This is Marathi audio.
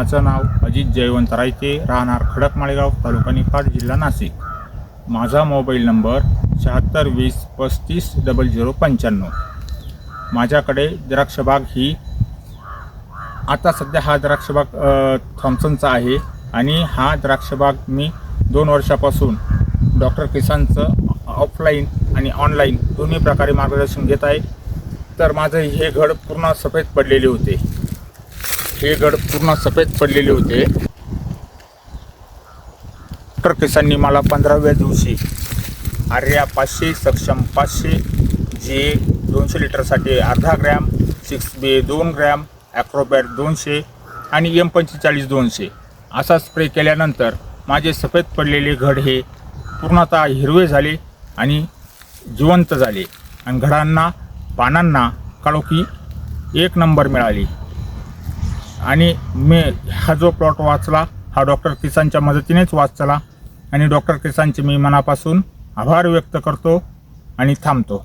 माझं नाव अजित जयवंत रायते, राहणार खडकमाळेगाव, तालुका निफाड, जिल्हा नाशिक. माझा मोबाईल नंबर 7620350095. माझ्याकडे द्राक्षबाग ही आता सध्या हा द्राक्षबाग थॉम्सनचा आहे आणि हा द्राक्षबाग मी 2 वर्षापासून डॉक्टर किसानचं ऑफलाईन आणि ऑनलाईन दोन्ही प्रकारे मार्गदर्शन घेत आहे. तर माझं हे घड पूर्ण सफेद पडलेले होते. डॉक्टर किसाननी मला 15व्या दिवशी आर्या 500, सक्षम 500, जे 200 लिटरसाठी अर्धा ग्रॅम, 6B 2 ग्रॅम, ॲक्रोबॅट 200 आणि M45 200 असा स्प्रे केल्यानंतर माझे सफेद पडलेले घड हे पूर्णतः हिरवे झाले आणि जिवंत झाले आणि घडांना पानांना काळोखी 1 नंबर मिळाली. आणि मी हा जो प्लॉट वाचला हा डॉक्टर किसानच्या मदतीनेच वाचला आणि डॉक्टर किसानचे मी मनापासून आभार व्यक्त करतो आणि थांबतो.